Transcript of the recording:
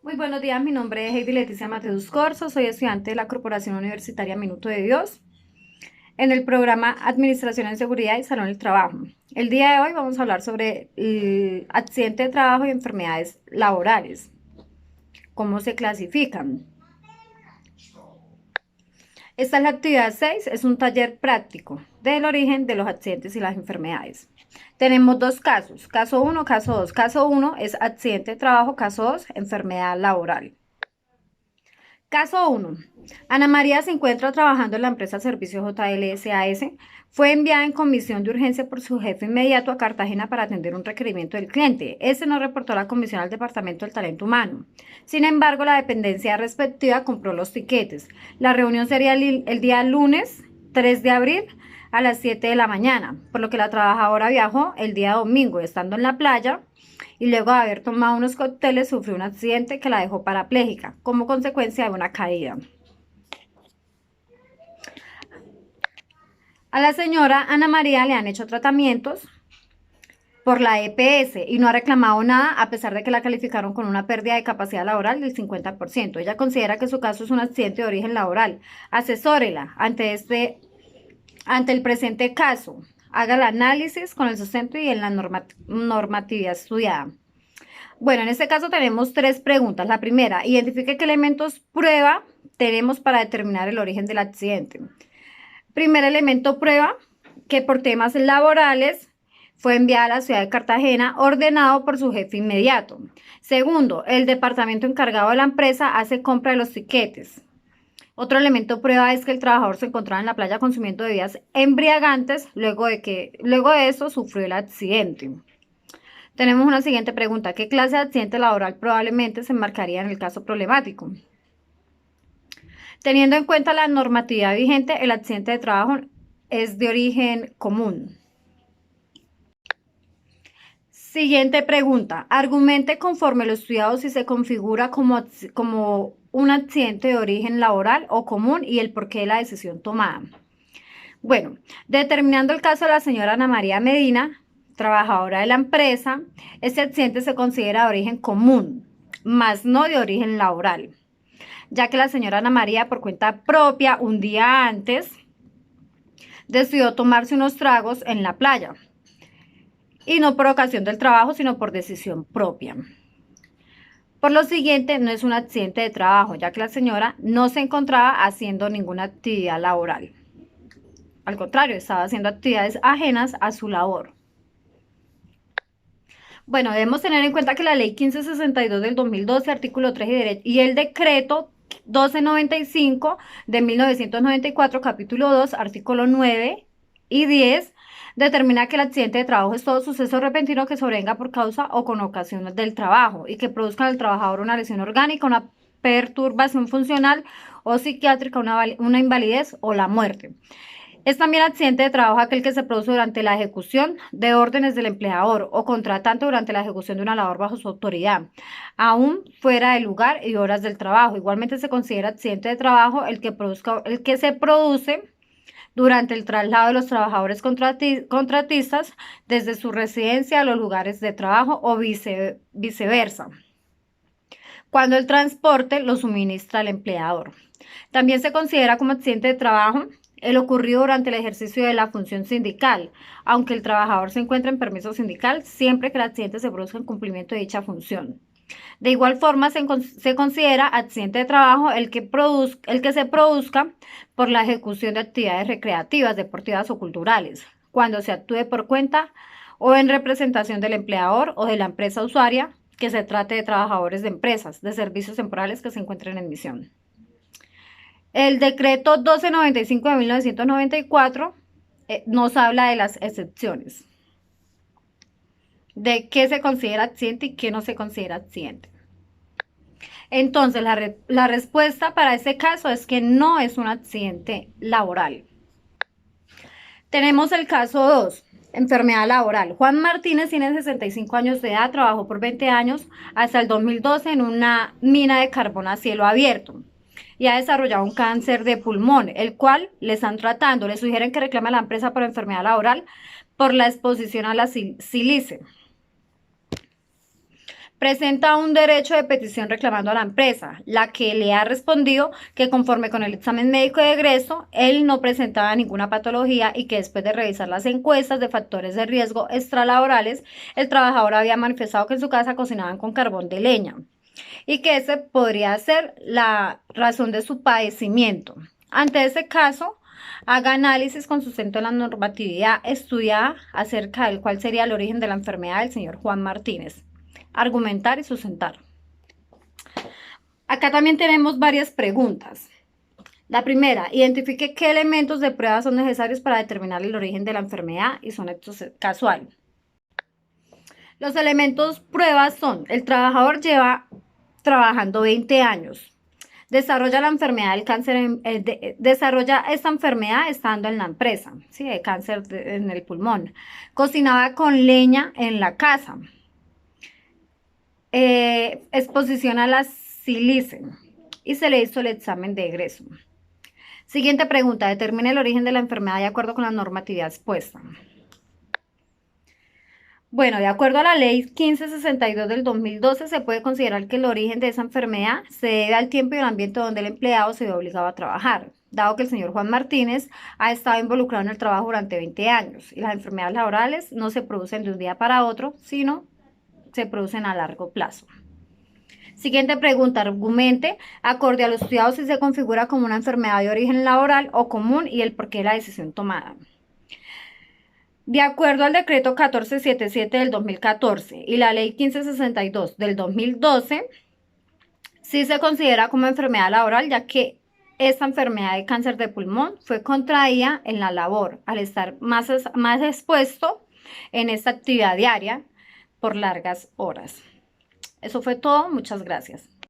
Muy buenos días, mi nombre es Heidi Leticia Mateus Corso, soy estudiante de la Corporación Universitaria Minuto de Dios en el programa Administración en Seguridad y Salud del Trabajo. El día de hoy vamos a hablar sobre el accidente de trabajo y enfermedades laborales, cómo se clasifican. Esta es la actividad 6, es un taller práctico del origen de los accidentes y las enfermedades. Tenemos dos casos, caso 1, caso 2. Caso 1 es accidente de trabajo, caso 2, enfermedad laboral. Caso 1. Ana María se encuentra trabajando en la empresa Servicios JLSAS. Fue enviada en comisión de urgencia por su jefe inmediato a Cartagena para atender un requerimiento del cliente. Este no reportó la comisión al Departamento del Talento Humano. Sin embargo, la dependencia respectiva compró los tiquetes. La reunión sería el día lunes 3 de abril a las 7 de la mañana, por lo que la trabajadora viajó el día domingo, estando en la playa, y luego de haber tomado unos cócteles sufrió un accidente que la dejó parapléjica como consecuencia de una caída. A la señora Ana María le han hecho tratamientos por la EPS y no ha reclamado nada a pesar de que la calificaron con una pérdida de capacidad laboral del 50%. Ella considera que su caso es un accidente de origen laboral. Asesórela ante el presente caso. Haga el análisis con el sustento y en la normatividad estudiada. Bueno, en este caso tenemos tres preguntas. La primera, identifique qué elementos prueba tenemos para determinar el origen del accidente. Primer elemento prueba, que por temas laborales fue enviada a la ciudad de Cartagena ordenado por su jefe inmediato. Segundo, el departamento encargado de la empresa hace compra de los tiquetes. Otro elemento prueba es que el trabajador se encontraba en la playa consumiendo bebidas embriagantes, luego de eso sufrió el accidente. Tenemos una siguiente pregunta. ¿Qué clase de accidente laboral probablemente se enmarcaría en el caso problemático? Teniendo en cuenta la normatividad vigente, el accidente de trabajo es de origen común. Siguiente pregunta. Argumente conforme lo estudiado si se configura como un accidente de origen laboral o común y el porqué de la decisión tomada. Bueno, determinando el caso de la señora Ana María Medina, trabajadora de la empresa, este accidente se considera de origen común, más no de origen laboral, ya que la señora Ana María, por cuenta propia, un día antes, decidió tomarse unos tragos en la playa, y no por ocasión del trabajo, sino por decisión propia. Por lo siguiente, no es un accidente de trabajo, ya que la señora no se encontraba haciendo ninguna actividad laboral. Al contrario, estaba haciendo actividades ajenas a su labor. Bueno, debemos tener en cuenta que la ley 1562 del 2012, artículo 3 y el decreto 1295 de 1994, capítulo 2, artículo 9 y 10, determina que el accidente de trabajo es todo suceso repentino que sobrevenga por causa o con ocasión del trabajo y que produzca en el trabajador una lesión orgánica, una perturbación funcional o psiquiátrica, una invalidez o la muerte. Es también accidente de trabajo aquel que se produce durante la ejecución de órdenes del empleador o contratante durante la ejecución de una labor bajo su autoridad, aún fuera del lugar y horas del trabajo. Igualmente se considera accidente de trabajo el que se produce durante el traslado de los trabajadores contratistas desde su residencia a los lugares de trabajo o viceversa, cuando el transporte lo suministra el empleador. También se considera como accidente de trabajo el ocurrido durante el ejercicio de la función sindical, aunque el trabajador se encuentre en permiso sindical, siempre que el accidente se produzca en cumplimiento de dicha función. De igual forma, se considera accidente de trabajo el que se produzca por la ejecución de actividades recreativas, deportivas o culturales, cuando se actúe por cuenta o en representación del empleador o de la empresa usuaria, que se trate de trabajadores de empresas, de servicios temporales que se encuentren en misión. El decreto 1295 de 1994 nos habla de las excepciones, de qué se considera accidente y qué no se considera accidente. Entonces, la respuesta para ese caso es que no es un accidente laboral. Tenemos el caso 2, enfermedad laboral. Juan Martínez tiene 65 años de edad, trabajó por 20 años hasta el 2012 en una mina de carbón a cielo abierto y ha desarrollado un cáncer de pulmón, el cual le están tratando. Le sugieren que reclame a la empresa por enfermedad laboral por la exposición a la sílice. presenta un derecho de petición reclamando a la empresa, la que le ha respondido que conforme con el examen médico de egreso, él no presentaba ninguna patología y que después de revisar las encuestas de factores de riesgo extralaborales, el trabajador había manifestado que en su casa cocinaban con carbón de leña y que ese podría ser la razón de su padecimiento. Ante ese caso, haga análisis con sustento en la normatividad estudiada acerca del cuál sería el origen de la enfermedad del señor Juan Martínez. Argumentar y sustentar. Acá también tenemos varias preguntas. La primera, identifique qué elementos de prueba son necesarios para determinar el origen de la enfermedad y son hechos casuales. Los elementos pruebas son, el trabajador lleva trabajando 20 años, desarrolla la enfermedad del cáncer, desarrolla esta enfermedad estando en la empresa, ¿sí? De cáncer en el pulmón, cocinaba con leña en la casa, exposición a la sílice y se le hizo el examen de egreso. Siguiente pregunta, determine el origen de la enfermedad de acuerdo con la normatividad expuesta. Bueno, de acuerdo a la ley 1562 del 2012, se puede considerar que el origen de esa enfermedad se debe al tiempo y al ambiente donde el empleado se ve obligado a trabajar, dado que el señor Juan Martínez ha estado involucrado en el trabajo durante 20 años y las enfermedades laborales no se producen de un día para otro, sino se producen a largo plazo. Siguiente pregunta, argumente, acorde a lo estudiado si se configura como una enfermedad de origen laboral o común y el porqué de la decisión tomada. De acuerdo al decreto 1477 del 2014 y la ley 1562 del 2012, sí se considera como enfermedad laboral, ya que esta enfermedad de cáncer de pulmón fue contraída en la labor al estar más expuesto en esta actividad diaria por largas horas. Eso fue todo, muchas gracias.